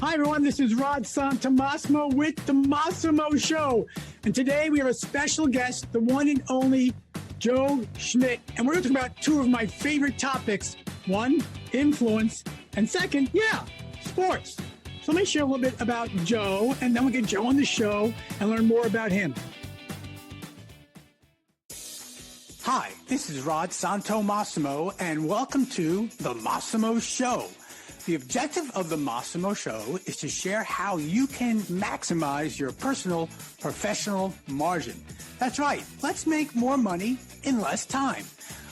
Hi, everyone. This is Rod Santomassimo with the Massimo Show. And today we have a special guest, the one and only Joe Schmit. And we're going to talk about two of my favorite topics. One, influence. And second, sports. So let me share a little bit about Joe, and then we'll get Joe on the show and learn more about him. Hi, this is Rod Santomassimo, and welcome to the Massimo Show. The objective of the Massimo Show is to share how you can maximize your personal, professional margin. That's right. Let's make more money in less time.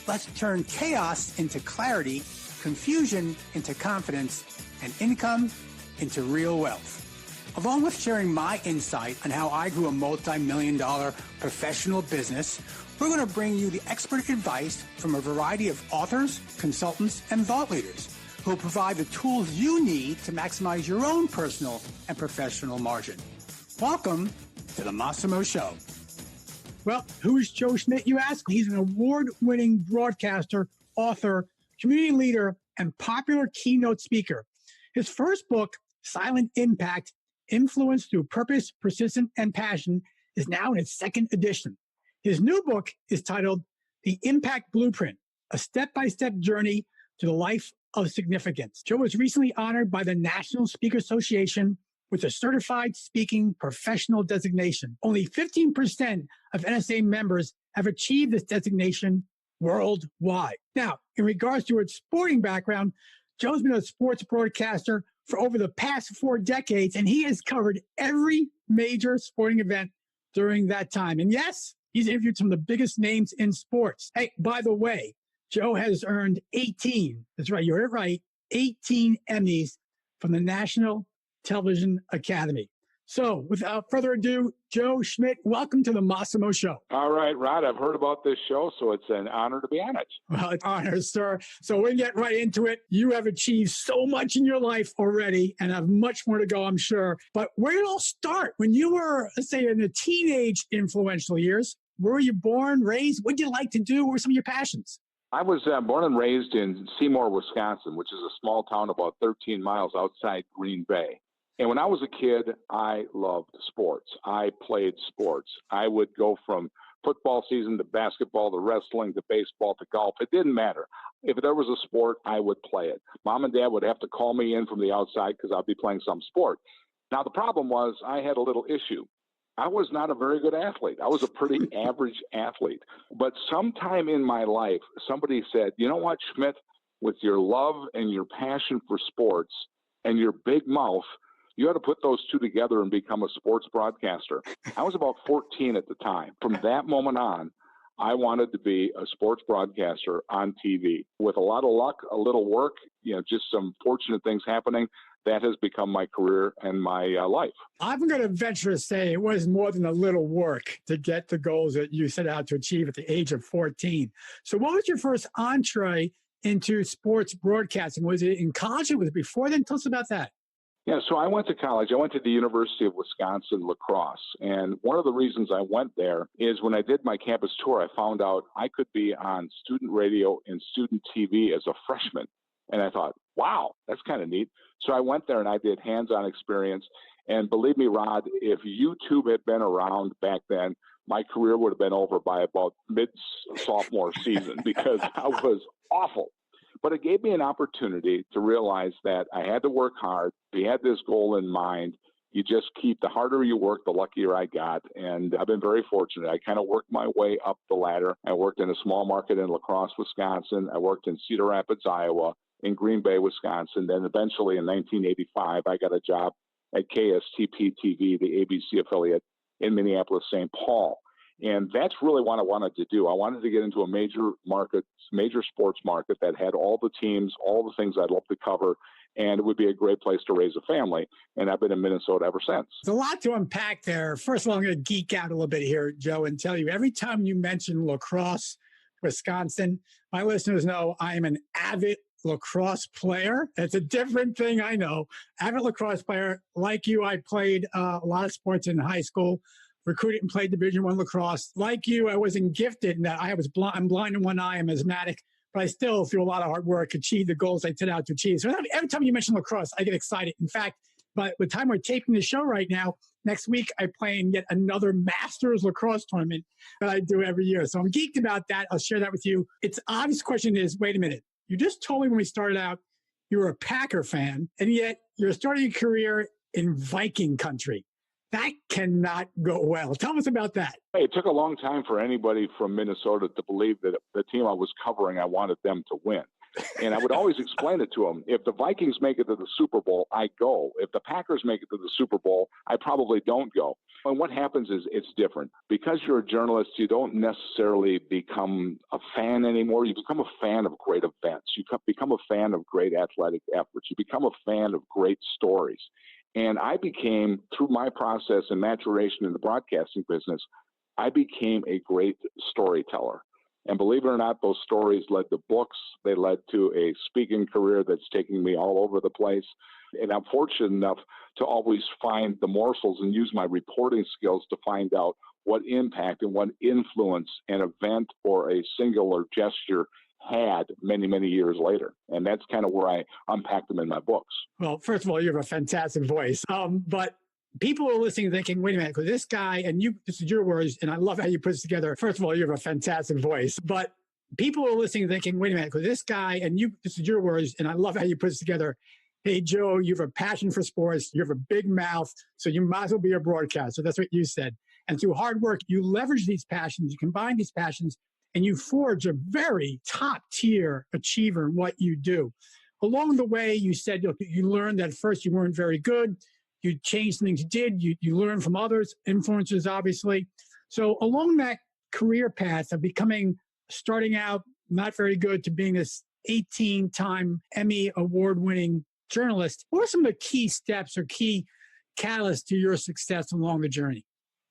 Let's turn chaos into clarity, confusion into confidence, and income into real wealth. Along with sharing my insight on how I grew a multi-million-dollar professional business, we're going to bring you the expert advice from a variety of authors, consultants, and thought leaders who will provide the tools you need to maximize your own personal and professional margin. Welcome to the Massimo Show. Well, who is Joe Schmit, you ask? He's an award-winning broadcaster, author, community leader, and popular keynote speaker. His first book, Silent Impact, Influence Through Purpose, Persistence, and Passion, is now in its second edition. His new book is titled The Impact Blueprint, a step-by-step journey to the life of significance. Joe was recently honored by the National Speaker Association with a Certified Speaking Professional designation. Only 15% of NSA members have achieved this designation worldwide. Now, in regards to its sporting background, Joe's been a sports broadcaster for over the past 4 decades, and he has covered every major sporting event during that time. And yes, he's interviewed some of the biggest names in sports. Hey, by the way, Joe has earned 18, that's right, you heard it right, 18 Emmys from the National Television Academy. So without further ado, Joe Schmit, welcome to the Massimo Show. All right, Rod, I've heard about this show, so it's an honor to be on it. Well, it's an honor, sir. So we'll get right into it. You have achieved so much in your life already and have much more to go, I'm sure. But where did it all start? When you were, let's say, in the teenage influential years, where were you born, raised? What did you like to do? What were some of your passions? I was born and raised in Seymour, Wisconsin, which is a small town about 13 miles outside Green Bay. And when I was a kid, I loved sports. I played sports. I would go from football season to basketball to wrestling to baseball to golf. It didn't matter. If there was a sport, I would play it. Mom and Dad would have to call me in from the outside because I'd be playing some sport. Now, the problem was I had a little issue. I was not a very good athlete. I was a pretty average athlete. But sometime in my life, somebody said, you know what, Schmidt, with your love and your passion for sports and your big mouth, you ought to put those two together and become a sports broadcaster. I was about 14 at the time. From that moment on, I wanted to be a sports broadcaster on TV. With a lot of luck, a little work, just some fortunate things happening, that has become my career and my life. I'm going to venture to say it was more than a little work to get the goals that you set out to achieve at the age of 14. So what was your first entree into sports broadcasting? Was it in college or was it before then? Tell us about that. Yeah, so I went to college. I went to the University of Wisconsin, La Crosse. And one of the reasons I went there is when I did my campus tour, I found out I could be on student radio and student TV as a freshman. And I thought, wow, that's kind of neat. So I went there and I did hands-on experience. And believe me, Rod, if YouTube had been around back then, my career would have been over by about mid-sophomore season because I was awful. But it gave me an opportunity to realize that I had to work hard. We had this goal in mind. You just keep, the harder you work, the luckier I got. And I've been very fortunate. I kind of worked my way up the ladder. I worked in a small market in La Crosse, Wisconsin. I worked in Cedar Rapids, Iowa, in Green Bay, Wisconsin. Then eventually in 1985, I got a job at KSTP-TV, the ABC affiliate in Minneapolis, St. Paul. And that's really what I wanted to do. I wanted to get into a major market, major sports market that had all the teams, all the things I'd love to cover, and it would be a great place to raise a family. And I've been in Minnesota ever since. There's a lot to unpack there. First of all, I'm going to geek out a little bit here, Joe, and tell you every time you mention La Crosse, Wisconsin, my listeners know I am an avid lacrosse player. It's a different thing, I know. Avid lacrosse player. Like you, I played a lot of sports in high school, recruited and played Division I lacrosse. Like you, I wasn't gifted in that. I'm blind in one eye, I'm asthmatic, but I still, through a lot of hard work, achieved the goals I set out to achieve. So every time you mention lacrosse, I get excited. In fact, But the time we're taping the show right now, next week I play in yet another Masters lacrosse tournament that I do every year. So I'm geeked about that. I'll share that with you. It's obvious question is, wait a minute. You just told me when we started out, you were a Packer fan, and yet you're starting your career in Viking country. That cannot go well. Tell us about that. It took a long time for anybody from Minnesota to believe that the team I was covering, I wanted them to win. And I would always explain it to them. If the Vikings make it to the Super Bowl, I go. If the Packers make it to the Super Bowl, I probably don't go. And what happens is it's different. Because you're a journalist, you don't necessarily become a fan anymore. You become a fan of great events. You become a fan of great athletic efforts. You become a fan of great stories. And I became, through my process and maturation in the broadcasting business, I became a great storyteller. And believe it or not, those stories led to books. They led to a speaking career that's taking me all over the place. And I'm fortunate enough to always find the morsels and use my reporting skills to find out what impact and what influence an event or a singular gesture had many, many years later. And that's kind of where I unpack them in my books. Well, first of all, you have a fantastic voice. But people are listening thinking, wait a minute, because this guy, and you, this is your words, and I love how you put this together. First of all, you have a fantastic voice. But people are listening thinking, wait a minute, because this guy, and you, this is your words, and I love how you put this together. Hey, Joe, you have a passion for sports. You have a big mouth, so you might as well be a broadcaster. That's what you said. And through hard work, you leverage these passions, you combine these passions, and you forge a very top-tier achiever in what you do. Along the way, you said you learned that at first you weren't very good. You changed things you did. You learned from others, influencers, obviously. So along that career path of starting out not very good to being this 18-time Emmy award-winning journalist, what are some of the key steps or key catalysts to your success along the journey?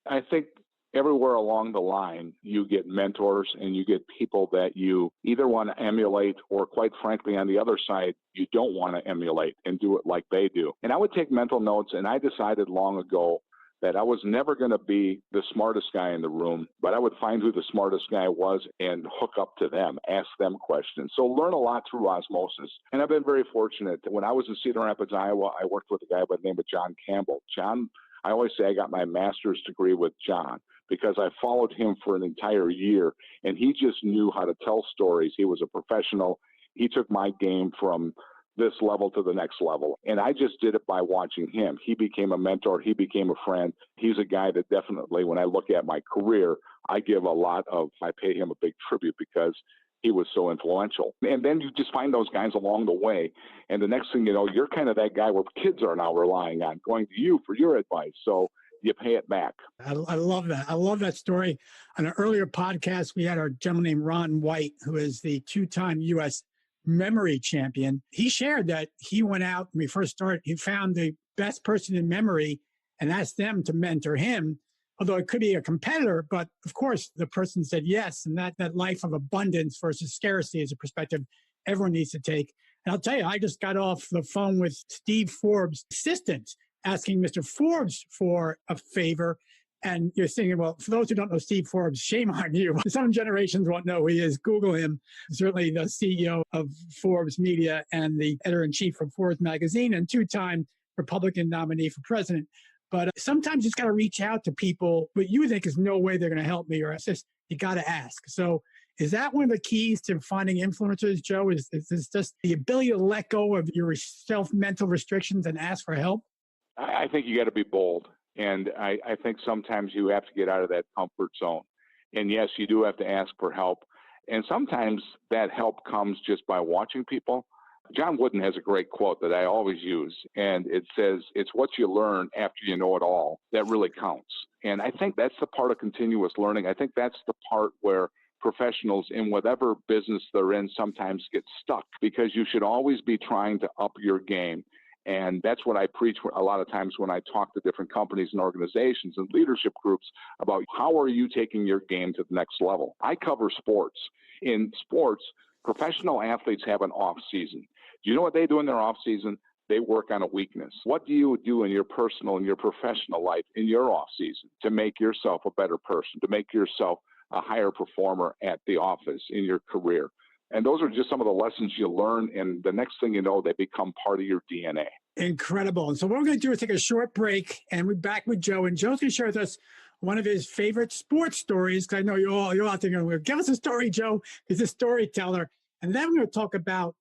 I think everywhere along the line, you get mentors and you get people that you either want to emulate or, quite frankly, on the other side, you don't want to emulate and do it like they do. And I would take mental notes, and I decided long ago that I was never going to be the smartest guy in the room, but I would find who the smartest guy was and hook up to them, ask them questions. So learn a lot through osmosis. And I've been very fortunate. When I was in Cedar Rapids, Iowa, I worked with a guy by the name of John Campbell. John, I always say I got my master's degree with John, because I followed him for an entire year, and he just knew how to tell stories. He was a professional. He took my game from this level to the next level, and I just did it by watching him. He became a mentor. He became a friend. He's a guy that definitely, when I look at my career, I pay him a big tribute because he was so influential. And then you just find those guys along the way, and the next thing you know, you're kind of that guy where kids are now relying on, going to you for your advice. So you pay it back. I love that. I love that story. On an earlier podcast, we had our gentleman named Ron White, who is the two-time U.S. memory champion. He shared that he went out when we first started. He found the best person in memory and asked them to mentor him, although it could be a competitor. But of course, the person said yes. And that life of abundance versus scarcity is a perspective everyone needs to take. And I'll tell you, I just got off the phone with Steve Forbes' assistant, asking Mr. Forbes for a favor. And you're thinking, well, for those who don't know Steve Forbes, shame on you. Some generations won't know who he is. Google him. Certainly the CEO of Forbes Media and the editor-in-chief of Forbes Magazine and two-time Republican nominee for president. But sometimes you just got to reach out to people, but you think there's no way they're going to help me, or it's just, you got to ask. So is that one of the keys to finding influencers, Joe? Is just the ability to let go of your self-mental restrictions and ask for help? I think you got to be bold. And I think sometimes you have to get out of that comfort zone. And yes, you do have to ask for help. And sometimes that help comes just by watching people. John Wooden has a great quote that I always use, and it says, it's what you learn after you know it all that really counts. And I think that's the part of continuous learning. I think that's the part where professionals in whatever business they're in sometimes get stuck, because you should always be trying to up your game. And that's what I preach a lot of times when I talk to different companies and organizations and leadership groups about how are you taking your game to the next level. I cover sports. In sports, professional athletes have an off season. Do you know what they do in their off season? They work on a weakness. What do you do in your personal and your professional life in your off season to make yourself a better person, to make yourself a higher performer at the office in your career? And those are just some of the lessons you learn. And the next thing you know, they become part of your DNA. Incredible. And so what we're going to do is take a short break, and we're back with Joe. And Joe's going to share with us one of his favorite sports stories, because I know you're out there going, give us a story, Joe. He's a storyteller. And then we're going to talk about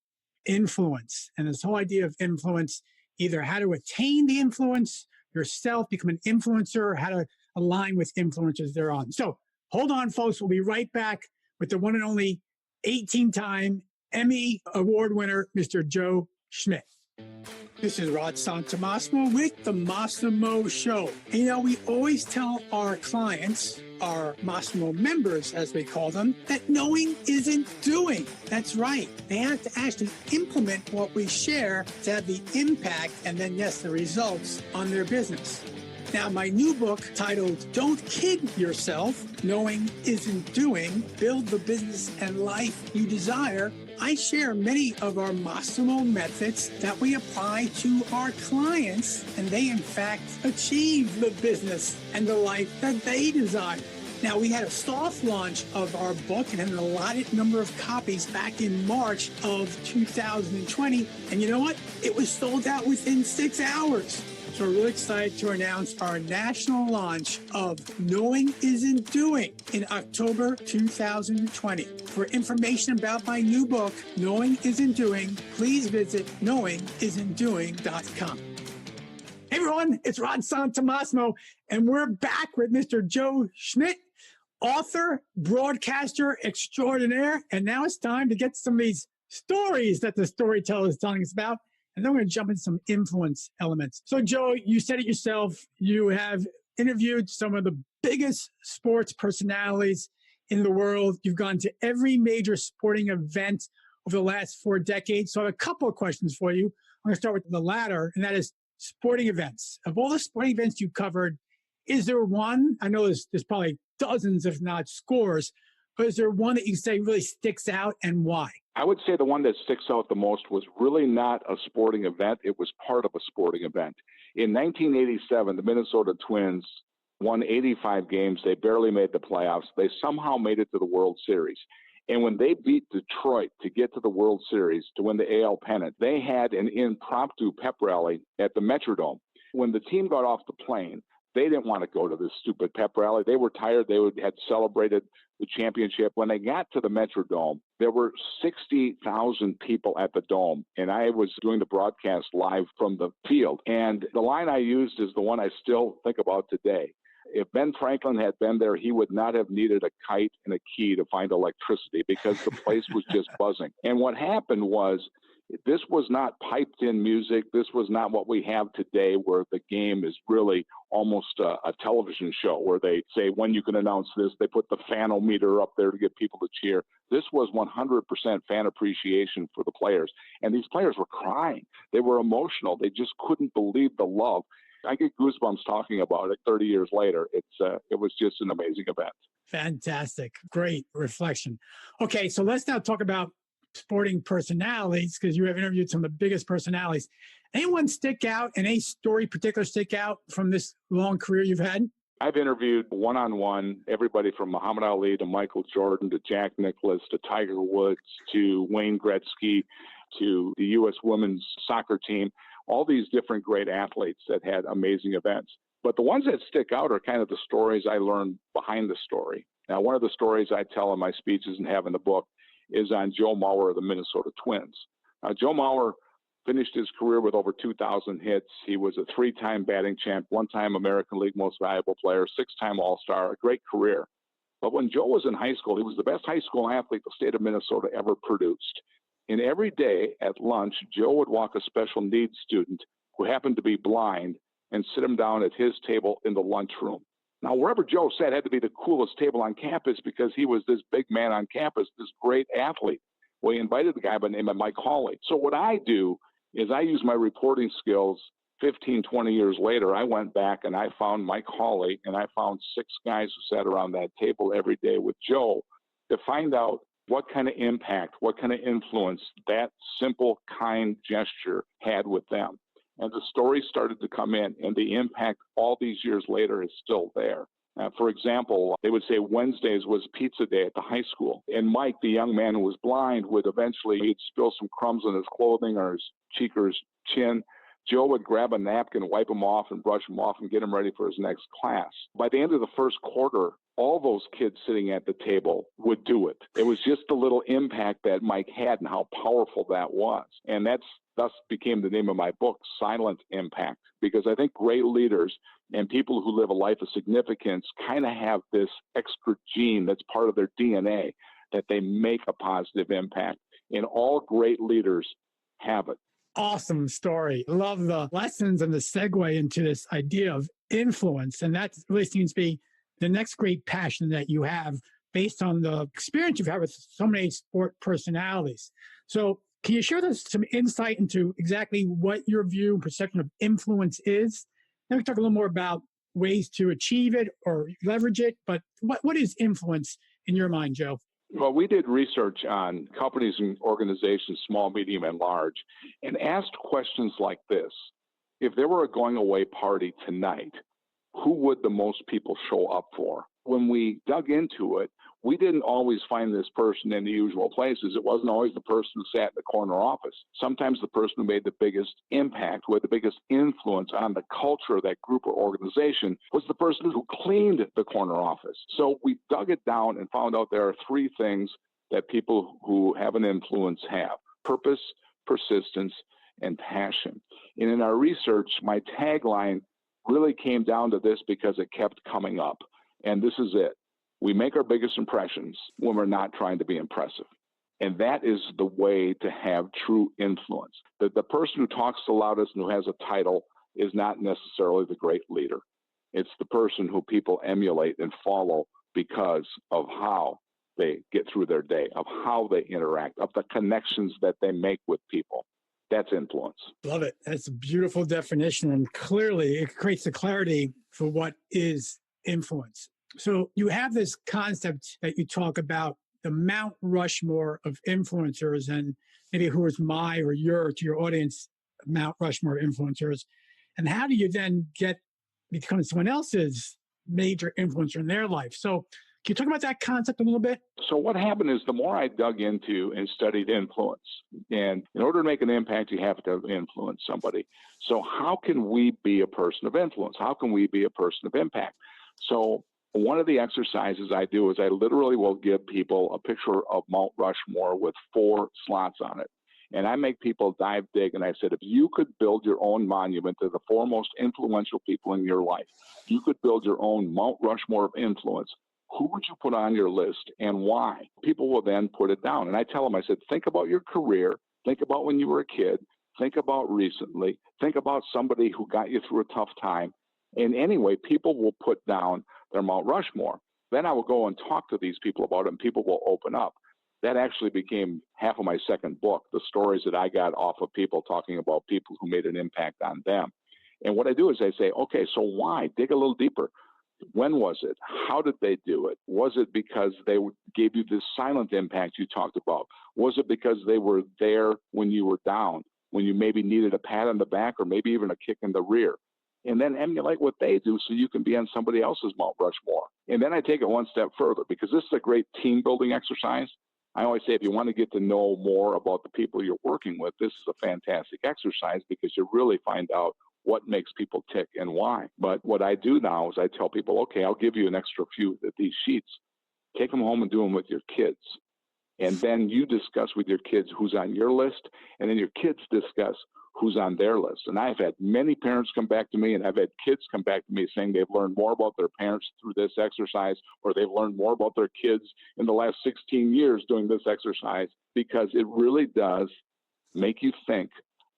influence and this whole idea of influence, either how to attain the influence yourself, become an influencer, or how to align with influencers they're on. So hold on, folks. We'll be right back with the one and only 18-time Emmy Award winner, Mr. Joe Schmit. This is Rod Santomassimo with the Massimo Show. And, we always tell our clients, our Massimo members, as we call them, that knowing isn't doing. That's right. They have to actually implement what we share to have the impact and then, yes, the results on their business. Now, my new book titled Don't Kid Yourself, Knowing Isn't Doing, Build the Business and Life You Desire, I share many of our Massimo methods that we apply to our clients, and they, in fact, achieve the business and the life that they desire. Now, we had a soft launch of our book and an allotted number of copies back in March of 2020. And you know what? It was sold out within 6 hours. So we're really excited to announce our national launch of Knowing Isn't Doing in October 2020. For information about my new book, Knowing Isn't Doing, please visit knowingisn'tdoing.com. Hey everyone, it's Rod Santomassimo, and we're back with Mr. Joe Schmit, author, broadcaster extraordinaire. And now it's time to get some of these stories that the storyteller is telling us about. And then we're going to jump into some influence elements. So, Joe, you said it yourself. You have interviewed some of the biggest sports personalities in the world. You've gone to every major sporting event over the last 4 decades. So I have a couple of questions for you. I'm going to start with the latter, and that is sporting events. Of all the sporting events you covered, is there one? I know there's probably dozens, if not scores, but is there one that you say really sticks out, and why? I would say the one that sticks out the most was really not a sporting event. It was part of a sporting event. In 1987, the Minnesota Twins won 85 games. They barely made the playoffs. They somehow made it to the World Series. And when they beat Detroit to get to the World Series, to win the AL pennant, they had an impromptu pep rally at the Metrodome. When the team got off the plane, they didn't want to go to this stupid pep rally. They were tired. They had celebrated the championship. When they got to the Metrodome, there were 60,000 people at the Dome, and I was doing the broadcast live from the field. And the line I used is the one I still think about today. If Ben Franklin had been there, he would not have needed a kite and a key to find electricity because the place was just buzzing. And what happened was, this was not piped in music. This was not what we have today, where the game is really almost a television show where they say when you can announce this. They put the fanometer up there to get people to cheer. This was 100% fan appreciation for the players. And these players were crying. They were emotional. They just couldn't believe the love. I get goosebumps talking about it 30 years later. It was just an amazing event. Fantastic. Great reflection. Okay, so let's now talk about sporting personalities, because you have interviewed some of the biggest personalities. Anyone stick out, and any story particular stick out from this long career you've had? I've interviewed one-on-one everybody from Muhammad Ali to Michael Jordan to Jack Nicklaus to Tiger Woods to Wayne Gretzky to the U.S. women's soccer team, all these different great athletes that had amazing events. But the ones that stick out are kind of the stories I learned behind the story. Now, one of the stories I tell in my speeches and have in the book is on Joe Mauer of the Minnesota Twins. Joe Mauer finished his career with over 2,000 hits. He was a 3-time batting champ, 1-time American League Most Valuable Player, 6-time All-Star, a great career. But when Joe was in high school, he was the best high school athlete the state of Minnesota ever produced. And every day at lunch, Joe would walk a special needs student who happened to be blind and sit him down at his table in the lunchroom. Now, wherever Joe sat had to be the coolest table on campus because he was this big man on campus, this great athlete. Well, he invited the guy by the name of Mike Hawley. So what I do is I use my reporting skills. 15, 20 years later, I went back and I found Mike Hawley, and I found 6 guys who sat around that table every day with Joe to find out what kind of impact, what kind of influence that simple, kind gesture had with them. And the stories started to come in, and the impact all these years later is still there. For example, they would say Wednesdays was pizza day at the high school. And Mike, the young man who was blind, would eventually, he'd spill some crumbs on his clothing or his cheek or his chin. Joe would grab a napkin, wipe him off and brush him off and get him ready for his next class. By the end of the first quarter, all those kids sitting at the table would do it. It was just the little impact that Mike had and how powerful that was. And that's thus became the name of my book, Silent Impact, because I think great leaders and people who live a life of significance kind of have this extra gene that's part of their DNA that they make a positive impact. And all great leaders have it. Awesome story. Love the lessons and the segue into this idea of influence. And that really seems to be the next great passion that you have based on the experience you've had with so many sport personalities. So can you share with us some insight into exactly what your view and perception of influence is? Then we can talk a little more about ways to achieve it or leverage it. But what is influence in your mind, Joe? Well, we did research on companies and organizations, small, medium, and large, and asked questions like this. If there were a going away party tonight, who would the most people show up for? When we dug into it, we didn't always find this person in the usual places. It wasn't always the person who sat in the corner office. Sometimes the person who made the biggest impact, who had the biggest influence on the culture of that group or organization, was the person who cleaned the corner office. So we dug it down and found out there are three things that people who have an influence have: purpose, persistence, and passion. And in our research, my tagline really came down to this because it kept coming up. And this is it. We make our biggest impressions when we're not trying to be impressive. And that is the way to have true influence. That the person who talks the loudest and who has a title is not necessarily the great leader. It's the person who people emulate and follow because of how they get through their day, of how they interact, of the connections that they make with people. That's influence. Love it. That's a beautiful definition. And clearly it creates the clarity for what is influence. So you have this concept that you talk about, the Mount Rushmore of influencers, and maybe who is my or your, to your audience, Mount Rushmore influencers. And how do you then become someone else's major influencer in their life? So can you talk about that concept a little bit? So what happened is the more I dug into and studied influence, and in order to make an impact, you have to influence somebody. So how can we be a person of influence? How can we be a person of impact? So one of the exercises I do is I literally will give people a picture of Mount Rushmore with 4 slots on it. And I make people dive dig. And I said, if you could build your own monument to the 4 most influential people in your life, you could build your own Mount Rushmore of influence, who would you put on your list and why? People will then put it down. And I tell them, I said, think about your career. Think about when you were a kid. Think about recently. Think about somebody who got you through a tough time. And anyway, people will put down their Mount Rushmore. Then I will go and talk to these people about it, and people will open up. That actually became half of my second book, the stories that I got off of people talking about people who made an impact on them. And what I do is I say, okay, so why? Dig a little deeper. When was it? How did they do it? Was it because they gave you this silent impact you talked about? Was it because they were there when you were down, when you maybe needed a pat on the back or maybe even a kick in the rear? And then emulate what they do so you can be on somebody else's Mount Rushmore. And then I take it one step further because this is a great team building exercise. I always say if you want to get to know more about the people you're working with, this is a fantastic exercise because you really find out what makes people tick and why. But what I do now is I tell people, okay, I'll give you an extra few of these sheets. Take them home and do them with your kids. And then you discuss with your kids who's on your list, and then your kids discuss who's on their list. And I've had many parents come back to me, and I've had kids come back to me saying they've learned more about their parents through this exercise, or they've learned more about their kids in the last 16 years doing this exercise, because it really does make you think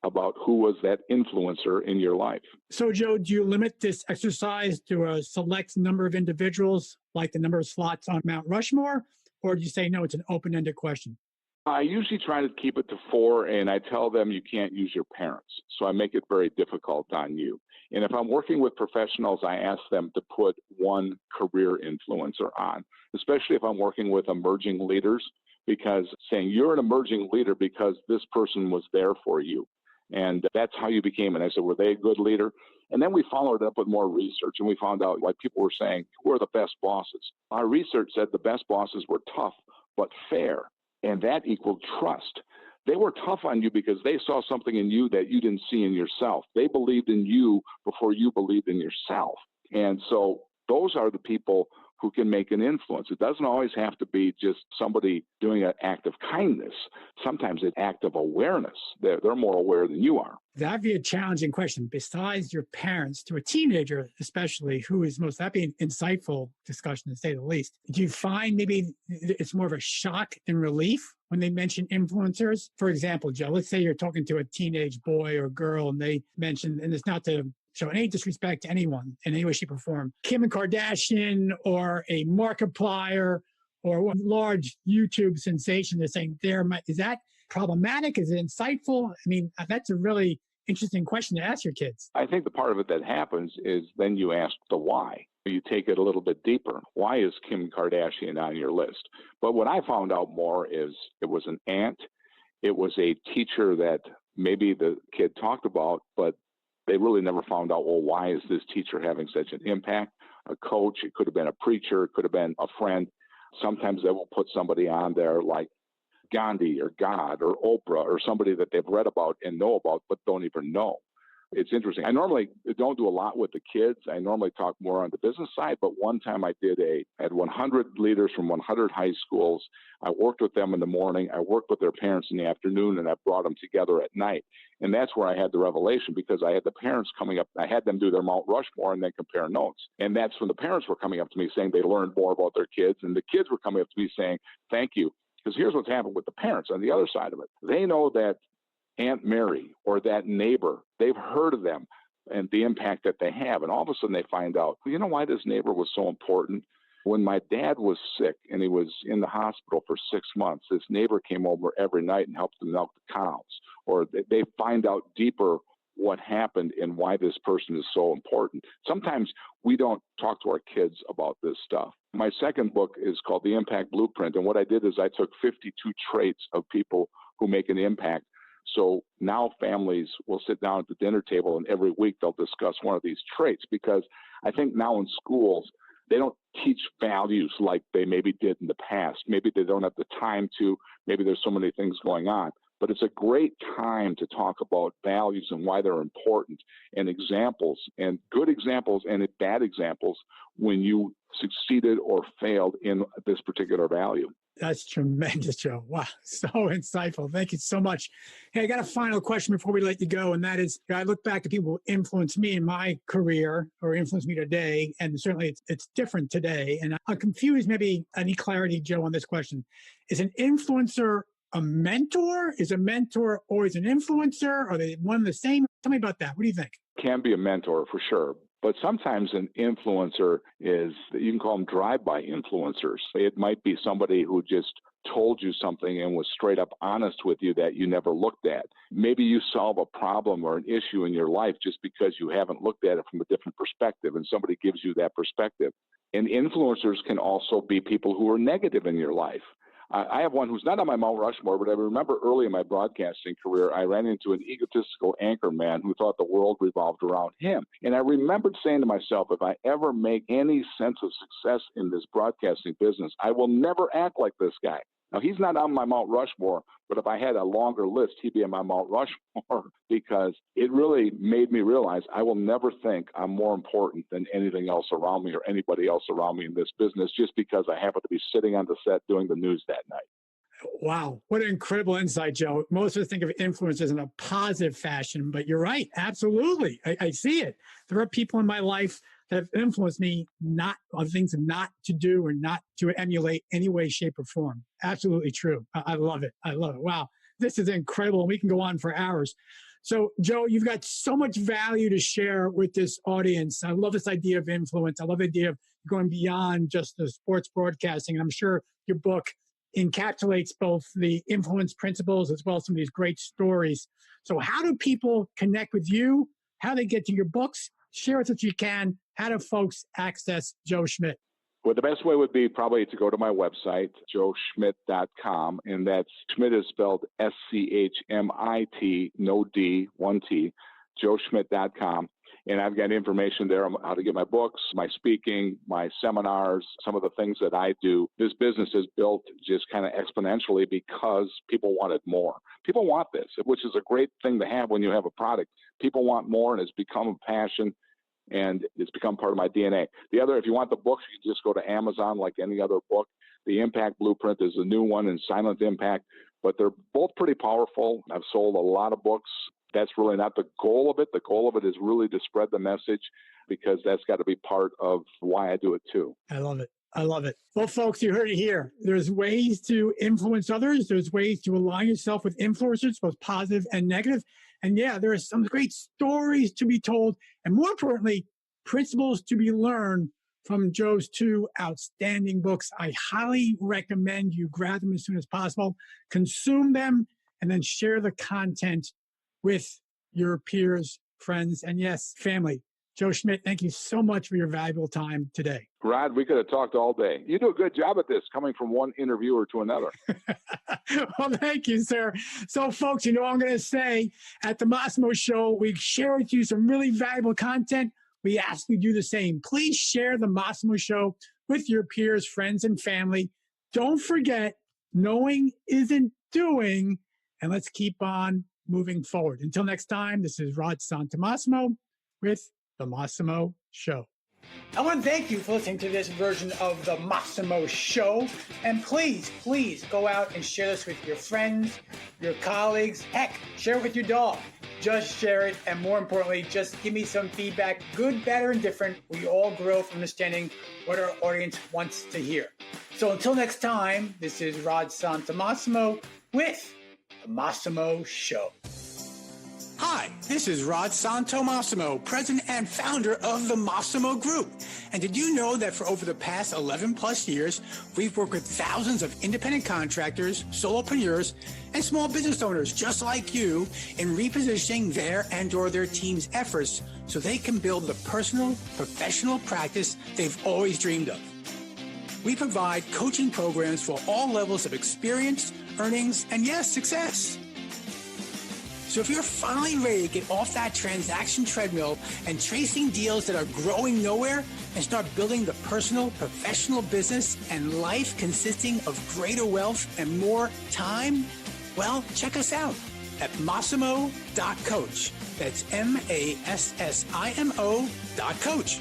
about who was that influencer in your life. So, Joe, do you limit this exercise to a select number of individuals, like the number of slots on Mount Rushmore, or do you say, no, it's an open-ended question? I usually try to keep it to 4, and I tell them you can't use your parents. So I make it very difficult on you. And if I'm working with professionals, I ask them to put one career influencer on, especially if I'm working with emerging leaders, because saying you're an emerging leader because this person was there for you. And that's how you became. And I said, were they a good leader? And then we followed up with more research, and we found out, like people were saying, who are the best bosses? Our research said the best bosses were tough, but fair. And that equaled trust. They were tough on you because they saw something in you that you didn't see in yourself. They believed in you before you believed in yourself. And so those are the people who can make an influence. It doesn't always have to be just somebody doing an act of kindness. Sometimes it's an act of awareness. They're more aware than you are. That'd be a challenging question. Besides your parents, to a teenager especially, who is most, that'd be an insightful discussion to say the least. Do you find maybe it's more of a shock and relief when they mention influencers? For example, Joe, let's say you're talking to a teenage boy or girl and they mention, and it's not to show any disrespect to anyone in any way, shape, or form, Kim Kardashian or a Markiplier or a large YouTube sensation, they're saying, is that problematic? Is it insightful? I mean, that's a really interesting question to ask your kids. I think the part of it that happens is then you ask the why. You take it a little bit deeper. Why is Kim Kardashian on your list? But what I found out more is it was an aunt. It was a teacher that maybe the kid talked about, but they really never found out, well, why is this teacher having such an impact? A coach, it could have been a preacher, it could have been a friend. Sometimes they will put somebody on there like Gandhi or God or Oprah or somebody that they've read about and know about, but don't even know. It's interesting. I normally don't do a lot with the kids. I normally talk more on the business side, but one time I had 100 leaders from 100 high schools. I worked with them in the morning. I worked with their parents in the afternoon, and I brought them together at night. And that's where I had the revelation, because I had the parents coming up. I had them do their Mount Rushmore and then compare notes. And that's when the parents were coming up to me saying they learned more about their kids, and the kids were coming up to me saying, thank you. Because here's what's happened with the parents on the other side of it. They know that Aunt Mary or that neighbor, they've heard of them and the impact that they have. And all of a sudden they find out, well, you know why this neighbor was so important? When my dad was sick and he was in the hospital for 6 months, this neighbor came over every night and helped him milk the cows. Or they find out deeper what happened and why this person is so important. Sometimes we don't talk to our kids about this stuff. My second book is called The Impact Blueprint. And what I did is I took 52 traits of people who make an impact. So now families will sit down at the dinner table and every week they'll discuss one of these traits, because I think now in schools, they don't teach values like they maybe did in the past. Maybe they don't have the time to, maybe there's so many things going on. But it's a great time to talk about values and why they're important, and examples, and good examples and bad examples when you succeeded or failed in this particular value. That's tremendous, Joe. Wow, so insightful. Thank you so much. Hey, I got a final question before we let you go, and that is, I look back at people who influenced me in my career or influenced me today, and certainly it's different today. And I'm confused, maybe any clarity, Joe, on this question. Is an influencer a mentor? Is a mentor always an influencer? Are they one and the same? Tell me about that. What do you think? Can be a mentor for sure. But sometimes an influencer is, you can call them drive-by influencers. It might be somebody who just told you something and was straight up honest with you that you never looked at. Maybe you solve a problem or an issue in your life just because you haven't looked at it from a different perspective, and somebody gives you that perspective. And influencers can also be people who are negative in your life. I have one who's not on my Mount Rushmore, but I remember early in my broadcasting career, I ran into an egotistical anchor man who thought the world revolved around him. And I remembered saying to myself, if I ever make any sense of success in this broadcasting business, I will never act like this guy. Now, he's not on my Mount Rushmore, but if I had a longer list, he'd be on my Mount Rushmore, because it really made me realize I will never think I'm more important than anything else around me or anybody else around me in this business just because I happen to be sitting on the set doing the news that night. Wow. What an incredible insight, Joe. Most of us think of influencers in a positive fashion, but you're right. Absolutely. I see it. There are people in my life that have influenced me not on things not to do or not to emulate any way, shape, or form. Absolutely true. I love it. I love it. Wow. This is incredible. We can go on for hours. So, Joe, you've got so much value to share with this audience. I love this idea of influence. I love the idea of going beyond just the sports broadcasting. And I'm sure your book encapsulates both the influence principles as well as some of these great stories. So how do people connect with you? How do they get to your books? Share with us what you can. How do folks access Joe Schmit? Well, the best way would be probably to go to my website, joeschmit.com, and that's Schmit is spelled SCHMIT, no D, one T, joeschmit.com. And I've got information there on how to get my books, my speaking, my seminars, some of the things that I do. This business is built just kind of exponentially because people wanted more. People want this, which is a great thing to have when you have a product. People want more, and it's become a passion, and it's become part of my DNA. The other, if you want the books, you can just go to Amazon like any other book. The Impact Blueprint is a new one, and Silent Impact, but they're both pretty powerful. I've sold a lot of books. That's really not the goal of it. The goal of it is really to spread the message, because that's got to be part of why I do it too. I love it. I love it. Well, folks, you heard it here. There's ways to influence others. There's ways to align yourself with influencers, both positive and negative. And yeah, there are some great stories to be told. And more importantly, principles to be learned from Joe's 2 outstanding books. I highly recommend you grab them as soon as possible, consume them, and then share the content with your peers, friends, and yes, family. Joe Schmit, thank you so much for your valuable time today. Rod, we could have talked all day. You do a good job at this, coming from one interviewer to another. Well, thank you, sir. So, folks, you know what I'm going to say. At the Massimo Show, we share with you some really valuable content. We ask you to do the same. Please share the Massimo Show with your peers, friends, and family. Don't forget, knowing isn't doing, and let's keep on moving forward. Until next time, this is Rod Santomassimo with the Massimo Show. I want to thank you for listening to this version of the Massimo Show. And please, please go out and share this with your friends, your colleagues. Heck, share it with your dog. Just share it. And more importantly, just give me some feedback, good, bad, or indifferent. We all grow from understanding what our audience wants to hear. So until next time, this is Rod Santomassimo with the Massimo Show. Hi, this is Rod Santomassimo, president and founder of the Massimo Group. And did you know that for over the past 11 plus years, we've worked with thousands of independent contractors, solopreneurs, and small business owners just like you in repositioning their and/or their team's efforts so they can build the personal, professional practice they've always dreamed of. We provide coaching programs for all levels of experience, earnings, and yes, success. So if you're finally ready to get off that transaction treadmill and chasing deals that are growing nowhere and start building the personal, professional business and life consisting of greater wealth and more time, well, check us out at Massimo.coach. That's Massimo.coach.